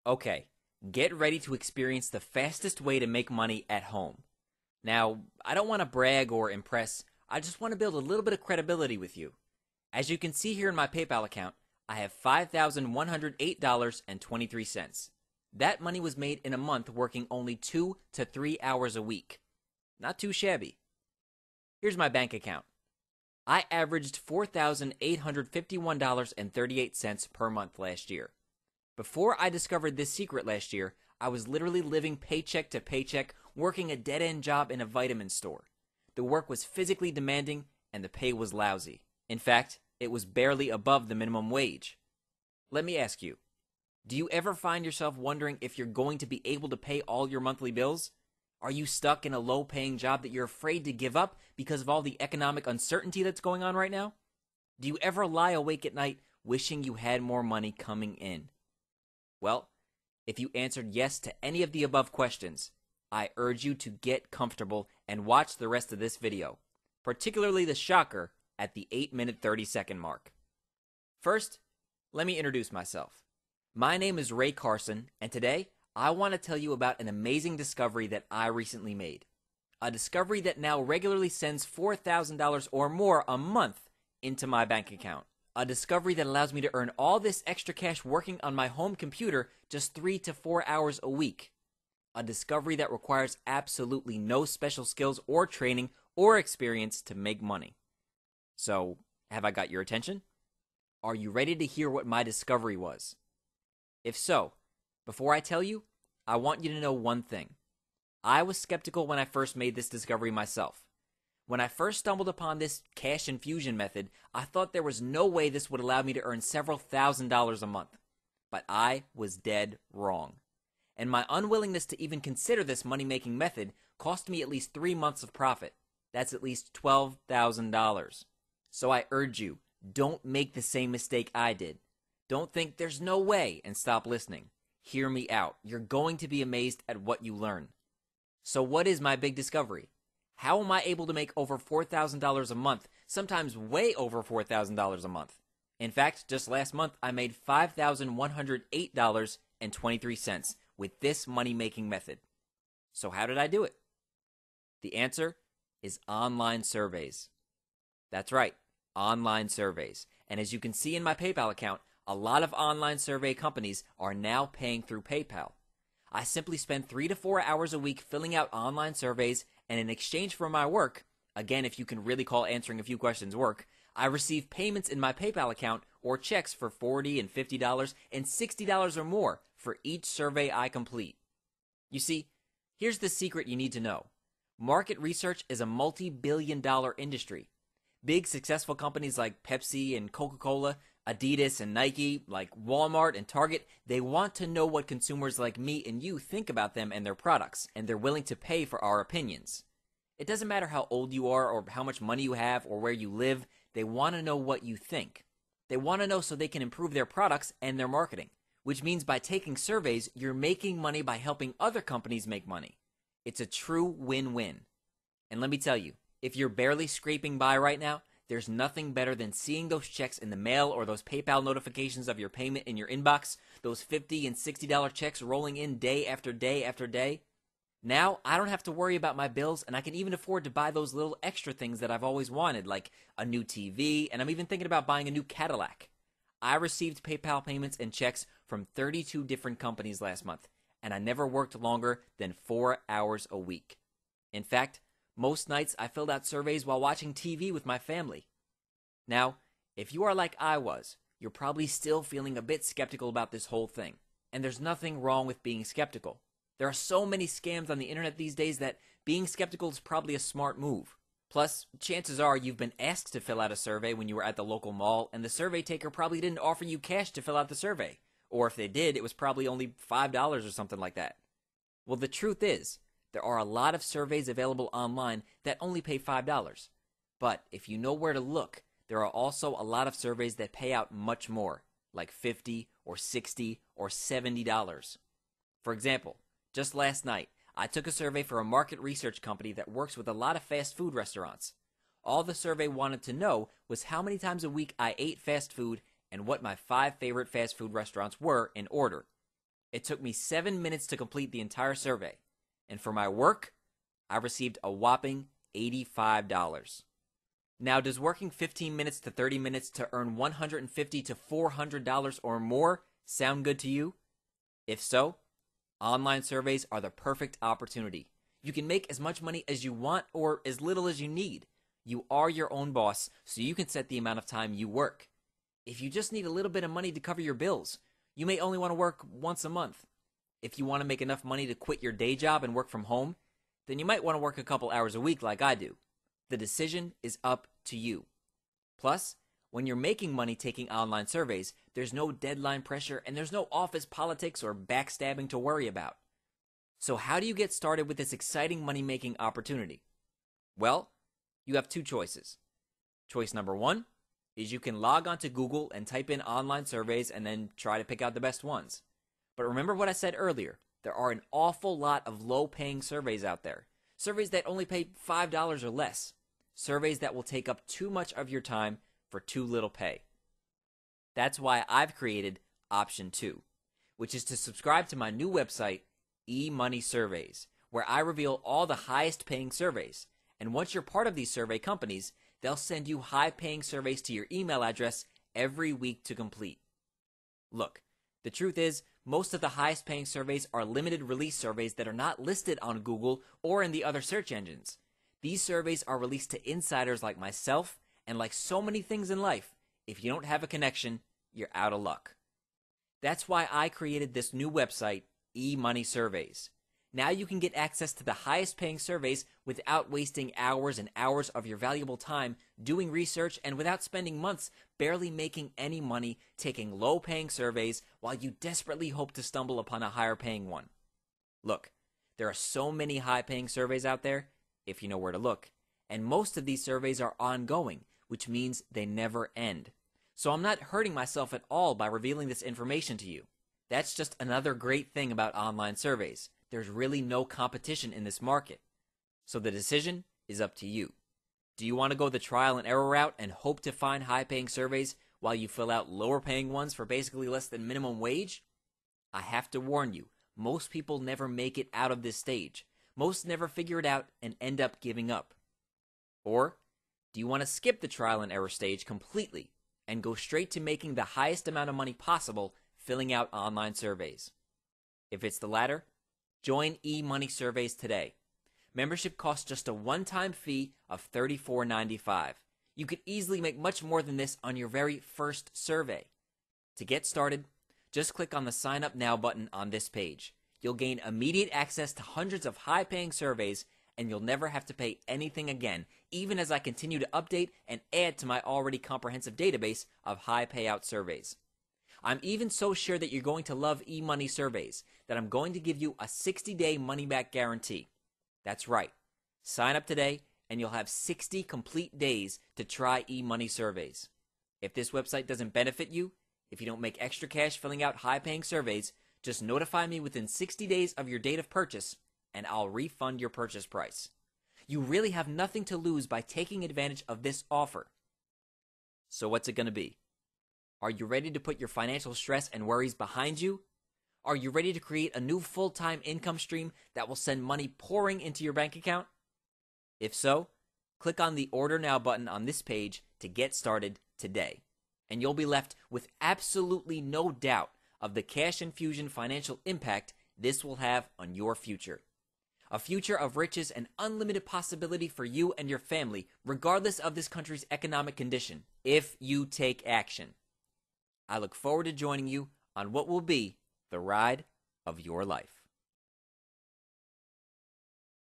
Okay, get ready to experience the fastest way to make money at home. Now, I don't want to brag or impress, I just want to build a little bit of credibility with you. As you can see here in my PayPal account, I have $5,108.23. That money was made in a month working only 2 to 3 hours a week. Not too shabby. Here's my bank account. I averaged $4,851.38 per month last year. Before I discovered this secret last year, I was literally living paycheck to paycheck, working a dead-end job in a vitamin store. The work was physically demanding, and the pay was lousy. In fact, it was barely above the minimum wage. Let me ask you, do you ever find yourself wondering if you're going to be able to pay all your monthly bills? Are you stuck in a low-paying job that you're afraid to give up because of all the economic uncertainty that's going on right now? Do you ever lie awake at night wishing you had more money coming in? Well, if you answered yes to any of the above questions, I urge you to get comfortable and watch the rest of this video, particularly the shocker at the 8-minute 30-second mark. First, let me introduce myself. My name is Ray Carson, and today I want to tell you about an amazing discovery that I recently made. A discovery that now regularly sends $4,000 or more a month into my bank account. A discovery that allows me to earn all this extra cash working on my home computer just 3 to 4 hours a week. A discovery that requires absolutely no special skills or training or experience to make money. So, have I got your attention? Are you ready to hear what my discovery was? If so, before I tell you, I want you to know one thing. I was skeptical when I first made this discovery myself. When I first stumbled upon this cash infusion method, I thought there was no way this would allow me to earn several $1,000s a month. But I was dead wrong. And my unwillingness to even consider this money-making method cost me at least 3 months of profit. That's at least $12,000. So I urge you, don't make the same mistake I did. Don't think there's no way and stop listening. Hear me out. You're going to be amazed at what you learn. So what is my big discovery? How am I able to make over $4,000 a month, sometimes way over $4,000 a month? In fact, just last month, I made $5,108.23 with this money-making method. So how did I do it? The answer is online surveys. That's right, online surveys. And as you can see in my PayPal account, a lot of online survey companies are now paying through PayPal. I simply spend 3 to 4 hours a week filling out online surveys, and in exchange for my work, again, if you can really call answering a few questions work, I receive payments in my PayPal account or checks for $40 and $50 and $60 or more for each survey I complete. You see, here's the secret you need to know. Market research is a multi-billion-dollar industry. Big successful companies like Pepsi and Coca-Cola, Adidas and Nike, like Walmart and Target, they want to know what consumers like me and you think about them and their products, and they're willing to pay for our opinions. It doesn't matter how old you are or how much money you have or where you live, they want to know what you think. They want to know so they can improve their products and their marketing, which means by taking surveys, you're making money by helping other companies make money. It's a true win-win. And let me tell you, if you're barely scraping by right now, there's nothing better than seeing those checks in the mail or those PayPal notifications of your payment in your inbox, those $50 and $60 checks rolling in day after day after day. Now, I don't have to worry about my bills, and I can even afford to buy those little extra things that I've always wanted, like a new TV, and I'm even thinking about buying a new Cadillac. I received PayPal payments and checks from 32 different companies last month, and I never worked longer than 4 hours a week. In fact, most nights I filled out surveys while watching TV with my family. Now, if you are like I was, you're probably still feeling a bit skeptical about this whole thing. And there's nothing wrong with being skeptical. There are so many scams on the internet these days that being skeptical is probably a smart move. Plus, chances are you've been asked to fill out a survey when you were at the local mall, and the survey taker probably didn't offer you cash to fill out the survey. Or if they did, it was probably only $5 or something like that. Well, the truth is, there are a lot of surveys available online that only pay $5. But if you know where to look, there are also a lot of surveys that pay out much more, like $50 or $60 or $70. For example, just last night, I took a survey for a market research company that works with a lot of fast food restaurants. All the survey wanted to know was how many times a week I ate fast food and what my 5 favorite fast food restaurants were in order. It took me 7 minutes to complete the entire survey. And for my work, I received a whopping $85. Now, does working 15 minutes to 30 minutes to earn $150 to $400 or more sound good to you? If so, online surveys are the perfect opportunity. You can make as much money as you want or as little as you need. You are your own boss, so you can set the amount of time you work. If you just need a little bit of money to cover your bills, you may only want to work once a month. If you want to make enough money to quit your day job and work from home, then you might want to work a couple hours a week like I do. The decision is up to you. Plus, when you're making money taking online surveys, there's no deadline pressure and there's no office politics or backstabbing to worry about. So how do you get started with this exciting money-making opportunity? Well, you have two choices. Choice number one is you can log onto Google and type in online surveys and then try to pick out the best ones. But remember what I said earlier, there are an awful lot of low-paying surveys out there. Surveys that only pay $5 or less. Surveys that will take up too much of your time for too little pay. That's why I've created option 2, which is to subscribe to my new website, Emoneysurveys, where I reveal all the highest paying surveys. And once you're part of these survey companies, they'll send you high-paying surveys to your email address every week to complete. Look, the truth is, most of the highest-paying surveys are limited release surveys that are not listed on Google or in the other search engines. These surveys are released to insiders like myself, and like so many things in life, if you don't have a connection, you're out of luck. That's why I created this new website, Emoneysurveys. Now you can get access to the highest paying surveys without wasting hours and hours of your valuable time doing research and without spending months barely making any money taking low paying surveys while you desperately hope to stumble upon a higher paying one. Look, there are so many high paying surveys out there, if you know where to look, and most of these surveys are ongoing, which means they never end. So I'm not hurting myself at all by revealing this information to you. That's just another great thing about online surveys. There's really no competition in this market. So the decision is up to you. Do you want to go the trial and error route and hope to find high-paying surveys while you fill out lower-paying ones for basically less than minimum wage? I have to warn you, most people never make it out of this stage. Most never figure it out and end up giving up. Or do you want to skip the trial and error stage completely and go straight to making the highest amount of money possible filling out online surveys? If it's the latter, join Emoneysurveys today. Membership costs just a one-time fee of $34.95. You could easily make much more than this on your very first survey. To get started, just click on the Sign Up Now button on this page. You'll gain immediate access to hundreds of high-paying surveys, and you'll never have to pay anything again, even as I continue to update and add to my already comprehensive database of high-payout surveys. I'm even so sure that you're going to love Emoneysurveys that I'm going to give you a 60-day money-back guarantee. That's right. Sign up today, and you'll have 60 complete days to try Emoneysurveys. If this website doesn't benefit you, if you don't make extra cash filling out high-paying surveys, just notify me within 60 days of your date of purchase, and I'll refund your purchase price. You really have nothing to lose by taking advantage of this offer. So what's it going to be? Are you ready to put your financial stress and worries behind you? Are you ready to create a new full-time income stream that will send money pouring into your bank account? If so, click on the Order Now button on this page to get started today, and you'll be left with absolutely no doubt of the cash infusion financial impact this will have on your future. A future of riches and unlimited possibility for you and your family, regardless of this country's economic condition, if you take action. I look forward to joining you on what will be the ride of your life.